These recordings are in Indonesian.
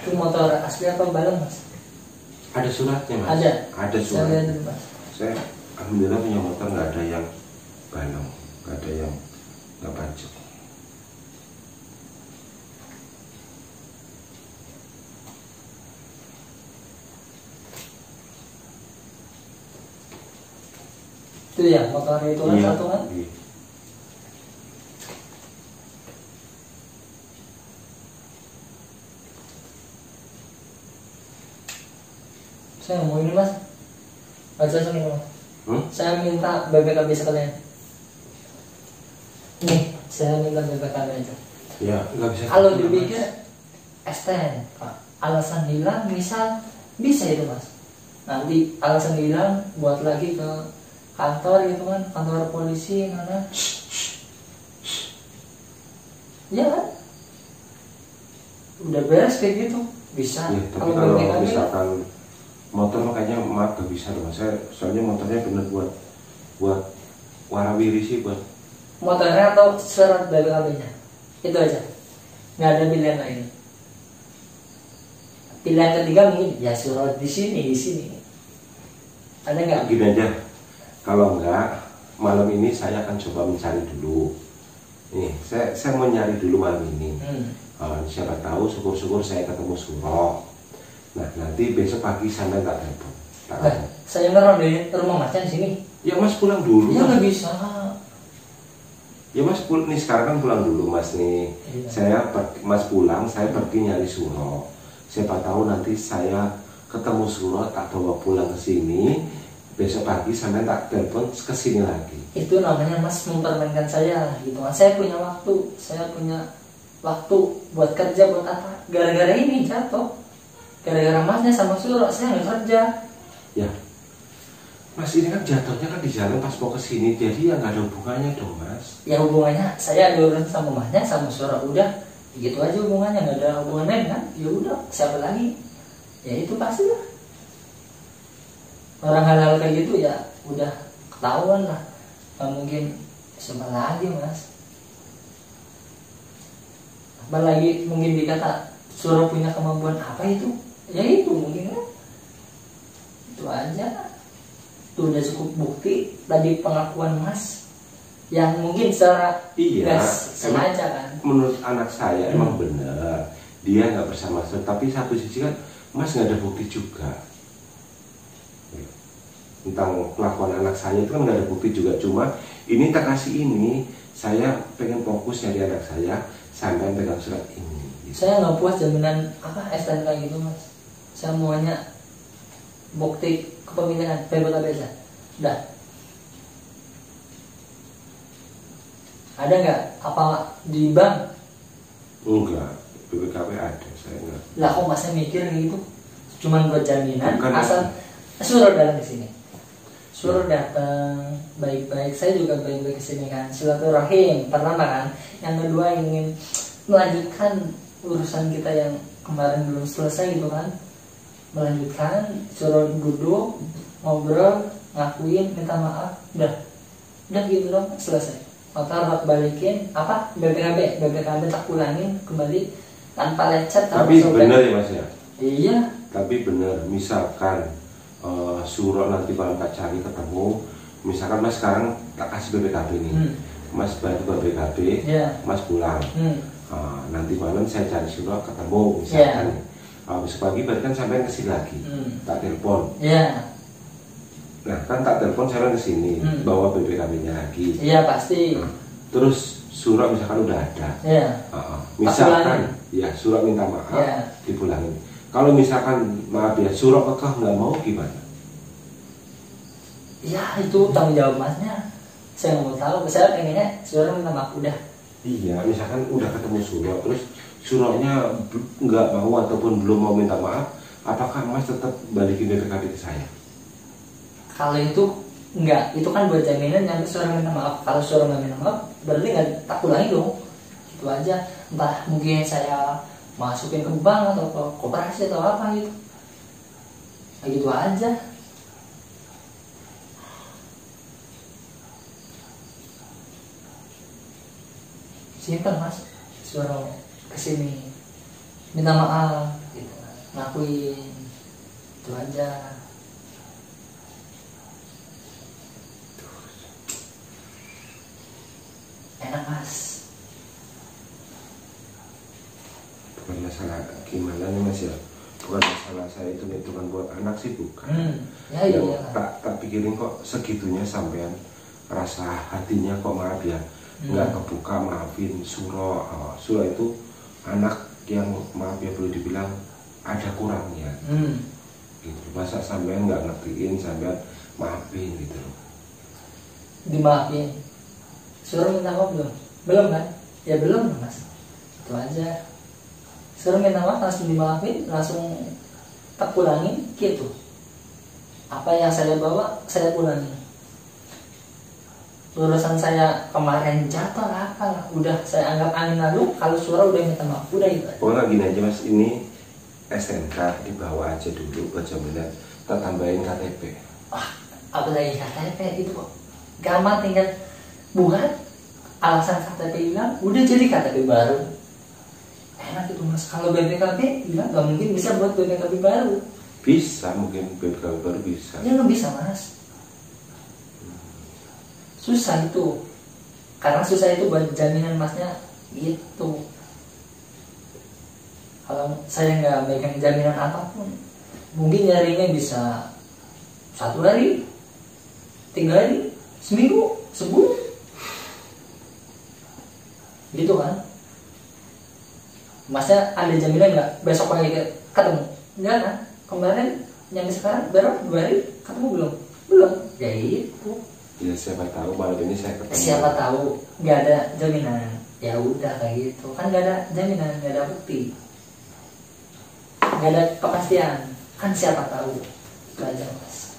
Itu motor asli apa balon mas? Ada suratnya mas. Ada surat. Saya alhamdulillah punya motor nggak ada yang balong, nggak ada yang nggak pajak. Itu ya motor itu kan satu kan? Iya. Saya mau ini mas, baca ini mas. Saya minta BPKB sekalian. Nih, saya minta BPKB aja. Ya, nggak bisa. Kalau dipikir STN, alasan hilang misal bisa itu mas. Nanti alasan hilang buat lagi ke kantor gitu kan, kantor polisi mana? Ya kan? Udah beres kayak gitu, bisa. Ya, tapi kalau misalkan motor makanya maaf gak bisa loh. Saya soalnya motornya bener buat warawiri sih, buat motornya atau surat BPKB-nya. Itu aja. Nggak ada pilihan lain. Pilihan ketiga mungkin ya surat di sini. Ada nggak? Gini aja. Kalau enggak, malam ini saya akan coba mencari dulu. Nih, saya mau nyari dulu malam ini. Siapa tahu syukur-syukur saya ketemu Suro. Nah, nanti besok pagi sampai tak telepon. Saya ngeron di rumah Mas di sini. Ya Mas pulang dulu. Ya nggak bisa. Ya Mas nih sekarang kan pulang dulu Mas nih. Iya. Mas pulang, saya pergi nyari Suro. Siapa tahu nanti saya ketemu Suro, tak bawa pulang ke sini. Besok pagi sampai tak telepon ke sini lagi. Itu namanya Mas mempermainkan saya gitu kan. Saya punya waktu buat kerja buat apa? Gara-gara ini jatuh. Gara-gara Masnya sama Suro saya nggak kerja. Ya, Mas ini kan jatuhnya kan di jalan pas mau ke sini, jadi ya nggak ada hubungannya dong Mas. Ya hubungannya saya ada urusan sama Masnya sama Suro udah gitu aja hubungannya, nggak ada hubungannya kan? Ya udah siapa lagi? Ya itu pasti lah. Orang hal-hal kayak gitu ya udah ketahuan lah. Nggak mungkin siapa lagi Mas. Apalagi mungkin dikata Suro punya kemampuan apa itu? Ya itu mungkin kan. Itu aja. Itu udah cukup bukti tadi pengakuan Mas yang mungkin secara sengaja kan. Menurut anak saya emang benar dia nggak bersama saya, tapi satu sisi kan Mas nggak ada bukti juga tentang kelakuan anak saya, itu kan nggak ada bukti juga. Cuma ini tak kasih ini, saya pengen fokus nyari anak saya sampai pegang surat ini gitu. Saya nggak puas jaminan apa STNK gitu Mas. Saya maunya bukti kepemilikan BPKB aja. Udah. Ada nggak apa di bank? Enggak, BPKB ada, saya enggak. Lah kok Masnya mikir gitu? Cuman buat jaminan. Bukan asal Suruh datang ke sini. Suruh datang baik-baik. Saya juga baik-baik ke sini kan. Silaturahim pertama kan. Yang kedua ingin melanjutkan urusan kita yang kemarin belum selesai gitu kan. Melanjutkan, suruh duduk, ngobrol, ngakuin, minta maaf, udah gitu dong, selesai. Motor balikin, apa BPKB tak pulangin kembali tanpa lecet. Tapi benar ya Mas ya. Iya. Tapi benar, misalkan Suro nanti kalau tak cari ketemu, misalkan Mas sekarang tak kasih BPKB nih, Mas bantu BPKB, Mas pulang. Nanti malam saya cari Suro ketemu, misalkan. Besok pagi berarti kan sampai ke sini lagi, tak telepon. Nah kan tak telepon sampai ke sini, bawa BPKB-nya lagi. Iya pasti. Terus surat misalkan udah ada. Misalkan ya surat minta maaf dipulangin. Kalau misalkan maaf ya surat kekeh nggak mau gimana? Ya itu tanggung jawab Masnya. Saya nggak mau tahu. Saya pengennya surat minta maaf udah. Iya, misalkan udah ketemu surat terus suratnya nggak mau ataupun belum mau minta maaf, apakah Mas tetap balikin BPKB ke saya? Kalau itu enggak, itu kan buat jaminan yang surat minta maaf. Kalau surat nggak minta maaf, berarti nggak tak ulangi dong. Itu aja. Entah mungkin saya masukin ke bank atau ke koperasi atau apa gitu. Kayak gitu aja. Simpan Mas, suruh kesini minta maaf gitu. ngakuin itu aja. Enak Mas. Bukan masalah gimana nih Mas ya, bukan masalah saya itu kan buat anak sih bukan. Ya, iya. Tak pikirin kok segitunya sampean rasa hatinya kok maaf ya, nggak kebuka maafin Suro. Suro itu anak yang maaf ya boleh dibilang ada kurangnya. Gitu. Masa sampean nggak ngertiin, sampean maafin gitu loh. Dimaafin. Suruh minta maaf belum? Belum kan? Ya belum Mas. Itu aja. Suruh minta maaf langsung dimaafin, langsung tak pulangin gitu. Apa yang saya bawa saya pulangin. Urusan saya kemarin jatuh lah apalah, udah saya anggap angin lalu. Kalau Suara udah minta maaf, udah itu aja. Pokoknya gini aja Mas, ini STNK dibawa aja dulu buat jaminan, tak tambahin KTP. Apa lagi KTP itu kok gampang, tinggal buat alasan KTP hilang, udah jadi KTP baru. Enak itu Mas. Kalau BPKB hilang nggak mungkin bisa buat BPKB baru. Bisa, mungkin BPKB baru bisa. Ya nggak bisa Mas. Susah itu. Karena susah itu buat jaminan Masnya gitu. Kalau saya nggak megang jaminan apapun, mungkin nyarinya bisa 1 hari, 3 hari, seminggu, sebulan, gitu kan? Masnya ada jaminan nggak besok pagi ketemu? Enggak kan? Kemarin nyampe sekarang berapa? 2 hari ketemu belum? Belum. Ya itu. Ya siapa tahu malam ini saya ketemu. Siapa tahu, nggak ada jaminan. Ya udah kayak gitu. Kan nggak ada jaminan, nggak ada bukti, nggak ada kepastian. Kan siapa tahu. Itu aja Mas.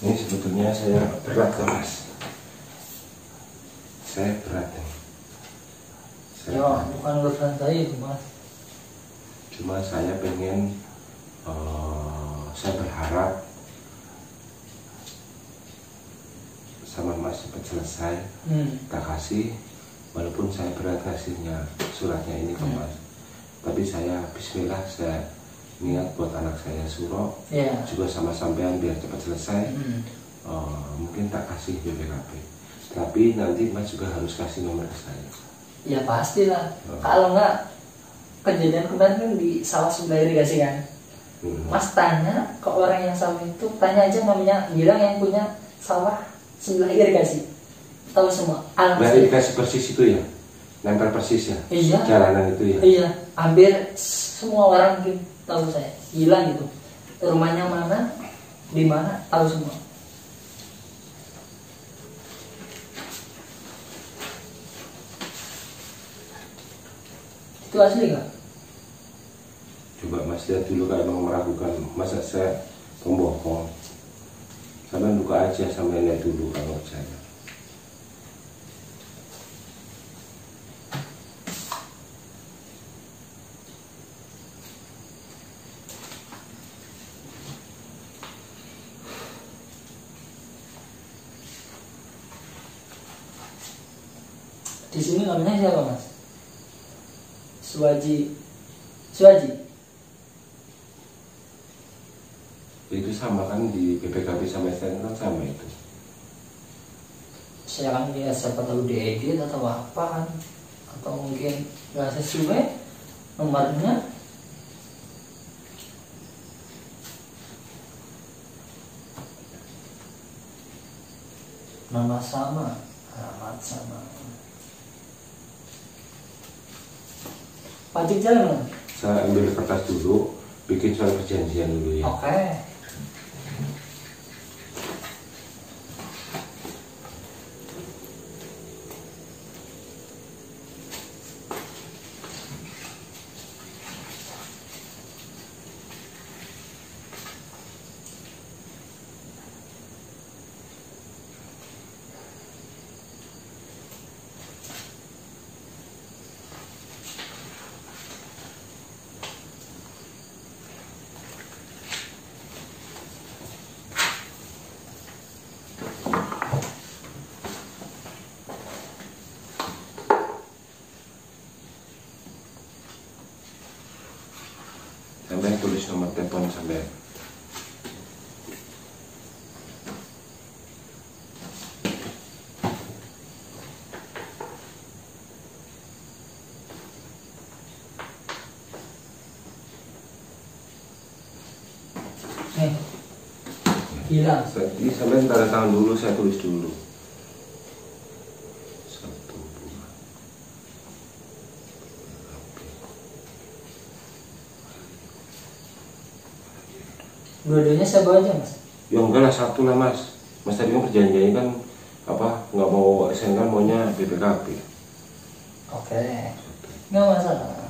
Ini sebetulnya saya berat loh Mas. Saya berat nih. Ya bukan urusan saya itu Mas. Cuma saya pengen, saya berharap sama Mas cepat selesai. Tak kasih, walaupun saya berat kasihnya suratnya ini ke Mas. Tapi saya bismillah, saya niat buat anak saya Suro, juga sama sampean biar cepat selesai. Mungkin tak kasih BPKB, tapi nanti Mas juga harus kasih nomor ke saya. Ya pastilah. Kalau nggak, kejadian kemarin kan di sawah sebelah irigasi kan. Mas tanya ke orang yang sawah itu, tanya aja namanya, bilang yang punya sawah sebelah irigasi, tahu semua. Nah, irigasi persis itu ya, nempel persis ya. Iya. Jalanan itu ya. Iya. Hampir semua orang mungkin tahu saya. Gila gitu. Rumahnya mana, di mana, tahu semua. Itu asli nggak? Coba Mas lihat dulu, kalau memang meragukan, masa saya pembohong. Sampai buka aja, sampai lihat dulu kalau saya. Di sini namanya siapa Mas? Suwaji. Itu sama kan, di BPKB sama STN kan sama itu. Saya kan ya siapa tahu diedit atau apa kan, atau mungkin nggak sesuai nomornya. Nama sama, alamat sama. Pajak jalan. Saya ambil kertas dulu, bikin surat perjanjian dulu ya. Oke. sampai tulis nomor telepon sampai. Hilang. Jadi sampai tanda tangan dulu, saya tulis dulu. Dua-duanya saya bawa aja mas? Ya enggak lah, satu lah mas. Mas tadi kan perjanjiannya kan apa, nggak mau SNK, maunya BPKB. Oke, nggak masalah.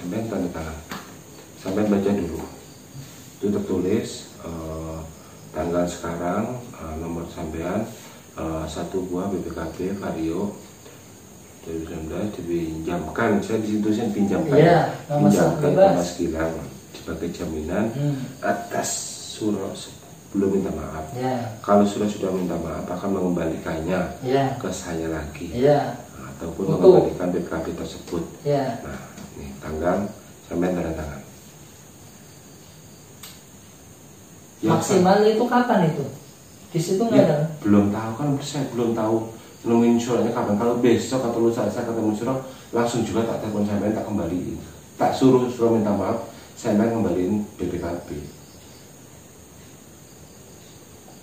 Sampai tanda tangan, sampai baca dulu. Itu tertulis tanggal sekarang, nomor sampean, 1 buah BPKB Vario 2019 dipinjamkan. Saya di situ saya pinjamkan, ya, pinjamkan ke Mas Gilang sebagai jaminan atas surat sebelum minta maaf. Kalau sudah minta maaf akan mengembalikannya ke saya lagi, ataupun mengembalikan BPKB tersebut. Nah, ini tanggal sampai tanda tangan. Maksimal itu kapan itu? Di situ nggak ada? Belum tahu kan, saya belum tahu nemuin suratnya kapan. Kalau besok atau lusa saya ketemu surat, langsung juga tak telepon sampai tak kembaliin. Tak suruh minta maaf, saya kembaliin BPKB.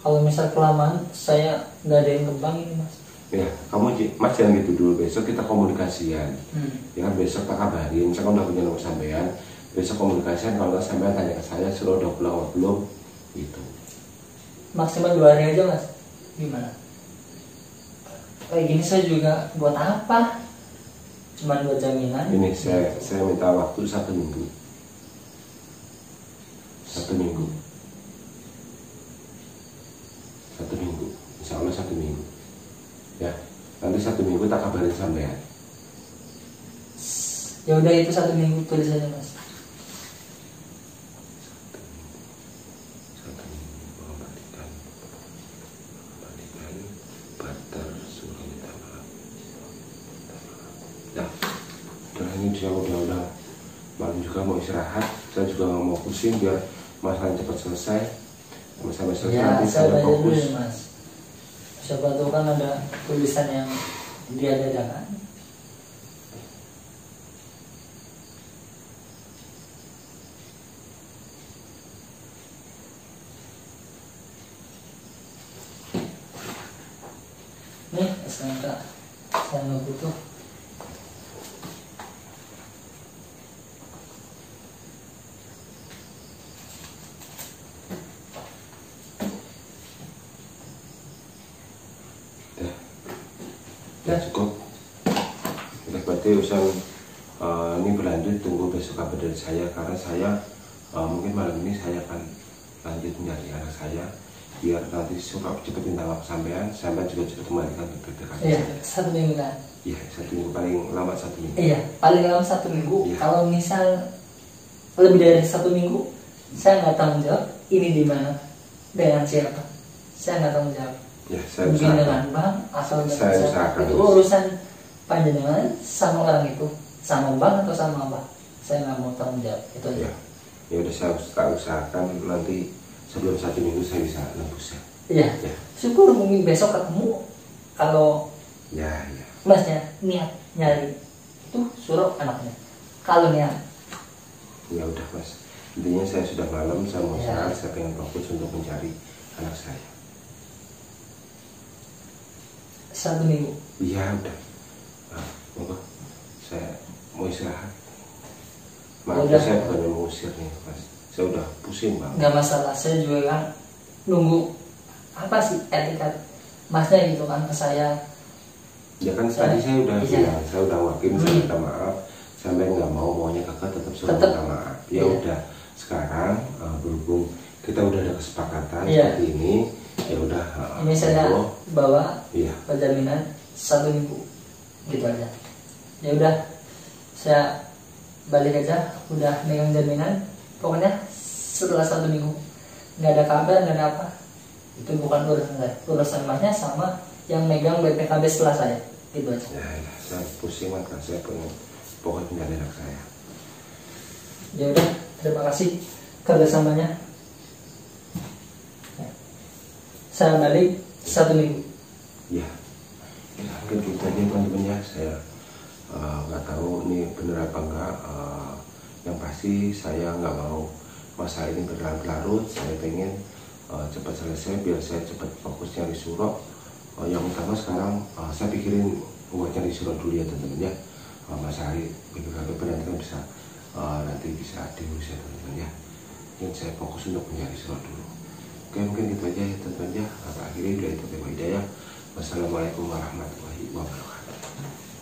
Kalau misal kelamaan, saya nggak ada yang tebang ini mas. Ya, kamu mas jangan gitu dulu, besok kita komunikasian. Ya kan, besok tak kabarin, saya kan udah punya nomor sampean. Besok komunikasian, kalau nggak sampean tanya ke saya, suruh udah pulang atau belum, gitu. Maksimal 2 hari aja mas, gimana? Kayak gini saya juga buat apa? Cuman buat jaminan. Ini saya minta waktu 1 minggu. 1 minggu. 1 minggu, insya Allah 1 minggu. Ya, nanti 1 minggu tak kabarin sampean. Ya udah, itu 1 minggu tulis aja mas. 1 minggu mengembalikan barter surat minta maaf. Ya, udah ini dia udah malam juga mau istirahat. Saya juga nggak mau pusing biar masalah cepat selesai. Sampai selesai Ya, nanti saya baca fokus. dulu mas. Siapa tahu kan ada tulisan yang dia dadakan. Nih, SNK saya nggak butuh. Ya cukup. Udah, berarti urusan ini berlanjut, tunggu besok kabar dari saya, karena saya mungkin malam ini saya akan lanjut mencari anak saya biar nanti surat cepat minta maaf sampean juga cepat kembalikan ke BPKB. Iya, 1 minggu kan? Iya, 1 minggu, paling lama 1 minggu. Iya, paling lama 1 minggu. Ya. Kalau misal lebih dari 1 minggu, saya nggak tanggung jawab. Ini di mana, dengan siapa, saya nggak tanggung jawab. Ya, saya mungkin usahakan. dengan bank atau dengan Saya siapa. usahakan. Itu urusan panjenengan sama orang itu, sama bank atau sama apa, saya nggak mau tanggung jawab. Itu aja. Ya udah, saya usahakan nanti sebelum 1 minggu saya bisa nebus ya. Iya. Ya. Syukur mungkin besok ketemu. Kalau Ya. masnya niat nyari itu suruh anaknya. Kalau niat. Ya udah mas. Intinya saya sudah malam, saya mau Ya. istirahat, saya pengen fokus untuk mencari anak saya. 1 minggu. Iya udah. Nah, monggo. Saya mau istirahat. Maaf Udah. saya bukan mengusir nih mas. saya udah pusing bang. Nggak masalah, saya juga kan nunggu apa sih etikat masnya gitu kan ke saya. Ya kan tadi saya udah bilang, saya udah wakilin, saya minta maaf, sampai nggak maunya kakak tetap suruh minta maaf. Ya udah, sekarang berhubung kita udah ada kesepakatan seperti ini, ya udah. Ini saya bawa penjaminan 1 minggu, gitu aja. Ya udah, saya balik aja, udah megang jaminan. Pokoknya setelah 1 minggu nggak ada kabar, nggak ada apa, itu bukan urusan saya, urusan masnya sama yang megang BPKB setelah saya, gitu aja. Ya, saya pusing kan, saya pengen pokoknya menjadi anak saya. Ya udah, terima kasih kerjasamanya. Saya balik 1 minggu. Ya, mungkin kita aja teman-teman ya. Saya nggak tahu ini benar apa enggak. Yang pasti saya nggak mau masalah ini berlarut-larut. Saya pengen cepat selesai biar saya cepat fokus nyari surat. Yang utama sekarang saya pikirin buat nyari surat dulu ya teman-teman ya. Mas Ari, BPKB nanti kan bisa nanti bisa diurus ya teman-teman ya. Yang saya fokus untuk mencari surat dulu. Oke, mungkin gitu aja ya teman-teman ya. Akhirnya bila itu hidayah. Wassalamualaikum warahmatullahi wabarakatuh.